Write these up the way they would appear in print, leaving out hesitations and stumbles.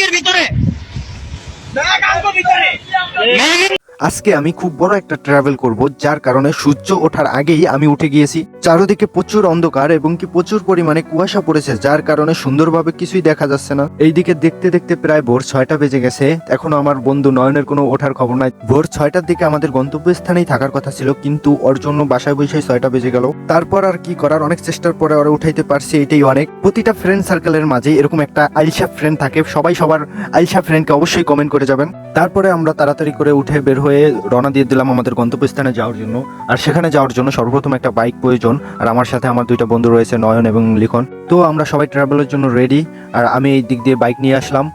ব্যাগের ভিতরে আজকে আমি খুব বড় একটা ট্রাভেল করব, যার কারণে সূর্য ওঠার আগেই আমি উঠে গিয়েছি। চারদিকে প্রচুর অন্ধকার এবং কি প্রচুর পরিমাণে কুয়াশা পড়েছে, যার কারণে সুন্দরভাবে কিছুই দেখা যাচ্ছে না। এইদিকে দেখতে দেখতে প্রায় ভোর 6টা বেজে গেছে। এখনো আমার বন্ধু নয়নের কোনো ওঠার খবর নাই। ভোর 6টার দিকে আমাদের গন্তব্যস্থানেই থাকার কথা ছিল, কিন্তু ওর জন্য বাসায় বসে 6টা বেজে গেল। তারপর আর কি করার, অনেক চেষ্টার পরে ওরা উঠাইতে পারছি, এটাই অনেক। প্রতিটা ফ্রেন্ড সার্কেলের মাঝে এরকম একটা আইসা ফ্রেন্ড থাকে, সবাই সবার আইসা ফ্রেন্ডকে অবশ্যই কমেন্ট করে যাবেন। তারপরে আমরা তাড়াতাড়ি করে উঠে বের হয়ে রওনা দিয়ে দিলাম আমাদের গন্তব্যস্থানে যাওয়ার জন্য। আর সেখানে যাওয়ার জন্য সর্বপ্রথম একটা বাইক প্রয়োজন, আর আমার সাথে আমার দুইটা বন্ধু রয়েছে, নয়ন এবং লিখন। তো আমরা সবাই ট্রাভেলের জন্য রেডি, আর আমি এই দিক দিয়ে বাইক নিয়ে আসলাম।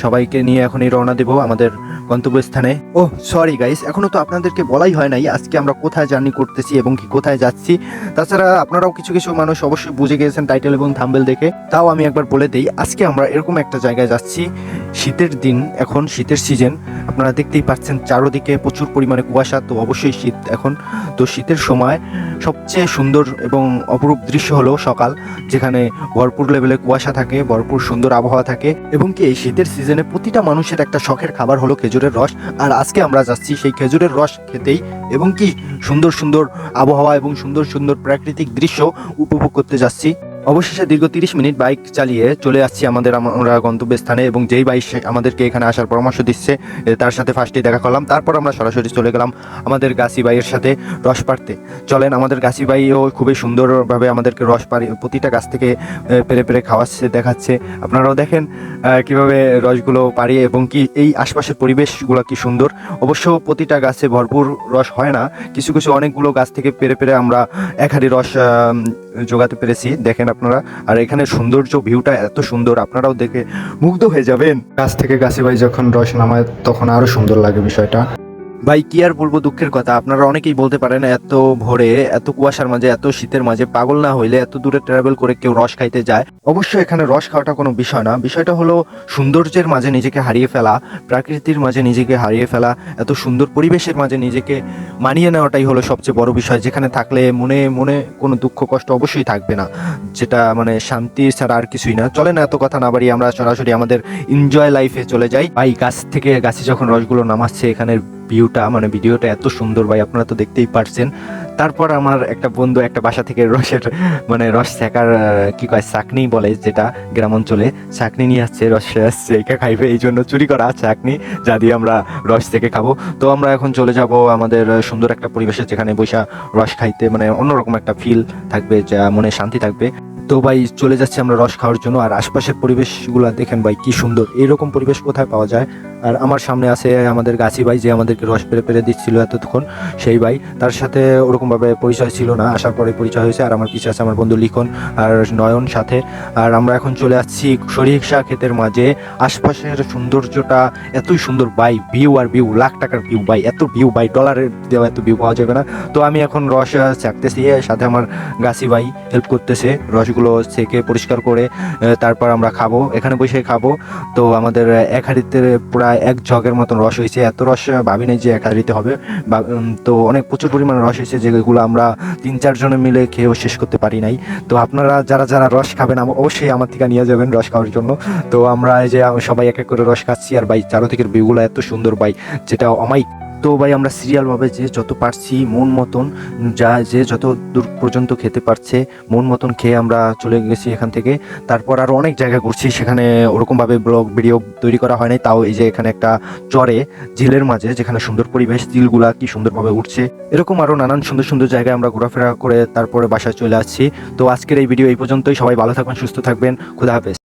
সবাইকে নিয়ে এখনই রওনা দেব আমাদের গন্তব্যস্থানে। ও সরি গাইস, এখনো তো আপনাদেরকে বলাই হয় নাই আজকে আমরা কোথায় জার্নি করতেছি এবং কি কোথায় যাচ্ছি। তাছাড়া আপনারাও কিছু কিছু মানুষ অবশ্যই বুঝে গিয়েছেন টাইটেল এবং থাম্বনেল দেখে, তাও আমি একবার বলে দেই। আজকে আমরা এরকম একটা জায়গায় যাচ্ছি। শীতের দিন, এখন শীতের সিজন, আপনারা দেখতেই পাচ্ছেন চারদিকে প্রচুর পরিমাণে কুয়াশা। তো অবশ্যই শীত এখন। তো শীতের সময় সবচেয়ে সুন্দর এবং অপরূপ দৃশ্য হলো সকাল, যেখানে ভরপুর লেভেলে কুয়াশা থাকে, ভরপুর সুন্দর আবহাওয়া থাকে, এবং কি এই শীতের সিজনে প্রতিটা মানুষের একটা শখের খাবার হলো খেজুরের রস। আর আজকে আমরা যাচ্ছি সেই খেজুরের রস খেতেই, এবং কি সুন্দর সুন্দর আবহাওয়া এবং সুন্দর সুন্দর প্রাকৃতিক দৃশ্য উপভোগ করতে যাচ্ছি। অবশেষে দীর্ঘ 30 মিনিট বাইক চালিয়ে চলে আসছি আমরা গন্তব্যস্থানে, এবং যেই বাইক আমাদেরকে এখানে আসার পরামর্শ দিচ্ছে তার সাথে ফার্স্টেই দেখা করলাম। তারপর আমরা সরাসরি চলে গেলাম আমাদের গাছি ভাইয়ের সাথে রস পাড়তে। চলেন, আমাদের গাছি ভাইও খুবই সুন্দরভাবে আমাদেরকে রস পাড়ি প্রতিটা গাছ থেকে পেরে পেরে খাওয়াচ্ছে, দেখাচ্ছে। আপনারাও দেখেন কিভাবে রসগুলো পাড়ি, এবং কি এই আশপাশের পরিবেশগুলো কি সুন্দর। অবশ্য প্রতিটা গাছে ভরপুর রস হয় না, কিছু কিছু অনেকগুলো গাছ থেকে পেরে পেরে আমরা এক হাঁড়ি রস জোগাতে পেরেছি, দেখেন আপনারা। আর এখানে সৌন্দর্য, ভিউটা এত সুন্দর, আপনারাও দেখে মুগ্ধ হয়ে যাবেন। গাছ থেকে গাছে ভাই যখন রস নামায় তখন আরো সুন্দর লাগে বিষয়টা। ভাই কি আর বলবো, দুঃখের কথা। আপনারা অনেকেই বলতে পারেন এত ভোরে, এত কুয়াশার মাঝে, এত শীতের মাঝে পাগল না হইলে এত দূরে ট্রাভেল করে কেউ রস খাইতে যায়। অবশ্যই এখানে রস খাওয়াটা কোনো বিষয় না, বিষয়টা হলো সৌন্দর্যের মাঝে নিজেকে হারিয়ে ফেলা, প্রকৃতির মাঝে নিজেকে হারিয়ে ফেলা, এত সুন্দর পরিবেশের মাঝে নিজেকে মানিয়ে নেওয়াটাই হলো সবচেয়ে বড় বিষয়। যেখানে থাকলে মনে মনে কোনো দুঃখ কষ্ট অবশ্যই থাকবে না, যেটা মানে শান্তি ছাড়া আর কিছুই না। চলে না এত কথা না বাড়িয়ে আমরা সরাসরি আমাদের এনজয় লাইফে চলে যাই। ভাই গাছ থেকে গাছে যখন রসগুলো নামাচ্ছে, এখানের ভিউটা মানে ভিডিওটা এত সুন্দর ভাই, আপনারা তো দেখতেই পারছেন। তারপর আমার একটা বন্ধু একটা বাসা থেকে রসের মানে রস ছেঁকার কি কয় চাকনি বলে, যেটা গ্রাম অঞ্চলে, চাকনি নিয়ে আসছে, রস ছেঁকা খাইবে, এই জন্য চুরি করা চাকনি, যা দিয়ে আমরা রস থেকে খাবো। তো আমরা এখন চলে যাব আমাদের সুন্দর একটা পরিবেশে, যেখানে বৈশা রস খাইতে মানে অন্যরকম একটা ফিল থাকবে, যা মনে শান্তি থাকবে। তো ভাই চলে যাচ্ছি আমরা রস খাওয়ার জন্য। আর আশপাশের পরিবেশগুলো দেখেন ভাই কি সুন্দর, এইরকম পরিবেশ কোথায় পাওয়া যায়। আর আমার সামনে আছে আমাদের গাছি ভাই, যে আমাদেরকে রস পেরে পেরে দিচ্ছিল এতক্ষণ, সেই ভাই। তার সাথে ওরকমভাবে পরিচয় ছিল না, আসার পরে পরিচয় হয়েছে। আর আমার পিছিয়ে আছে আমার বন্ধু লিখন আর নয়ন সাথে। আর আমরা এখন চলে আসছি সরিষা ক্ষেতের মাঝে। আশপাশের সৌন্দর্যটা এতই সুন্দর ভাই, ভিউ আর ভিউ, লাখ টাকার ভিউ ভাই, এত ভিউ ভাই, ডলারের দেওয়া এত ভিউ পাওয়া যাবে না। তো আমি এখন রস চাকতেছি, সাথে আমার গাছি ভাই হেল্প করতেছে রসগুলো ছেঁকে পরিষ্কার করে। তারপর আমরা খাবো, এখানে বসে খাবো। তো আমাদের এক হাঁড়িতে প্রায় 1 জগের মতন রস হয়েছে। এত রস ভাবি নাই যে 1 হাঁড়িতে হবে। তো অনেক প্রচুর পরিমাণে রস হয়েছে, যেগুলো আমরা 3-4 জনে মিলে খেয়েও শেষ করতে পারি নাই। তো আপনারা যারা যারা রস খাবেন অবশ্যই আমার থেকে নিয়ে যাবেন রস খাওয়ার জন্য। তো আমরা এই যে সবাই এক এক করে রস খাচ্ছি। আর ভাই চারদিকের ভিউগুলো এত সুন্দর ভাই, যেটা অমাইক। তো ভাই আমরা সিরিয়ালভাবে যে যত পারছি মন মতন, যে যত দূর পর্যন্ত খেতে পারছে মন মতন খেয়ে আমরা চলে গেছি এখান থেকে। তারপর আরও অনেক জায়গা ঘুরছি, সেখানে ওরকমভাবে ব্লগ ভিডিও তৈরি করা হয় নাই। তাও এই যে এখানে একটা চরে ঝিলের মাঝে, যেখানে সুন্দর পরিবেশ, চিলগুলা কি সুন্দরভাবে উঠছে, এরকম আরও নানান সুন্দর সুন্দর জায়গায় আমরা ঘোরাফেরা করে তারপরে বাসায় চলে আসছি। তো আজকের এই ভিডিও এই পর্যন্তই। সবাই ভালো থাকবেন, সুস্থ থাকবেন, খুদা হাফেজ।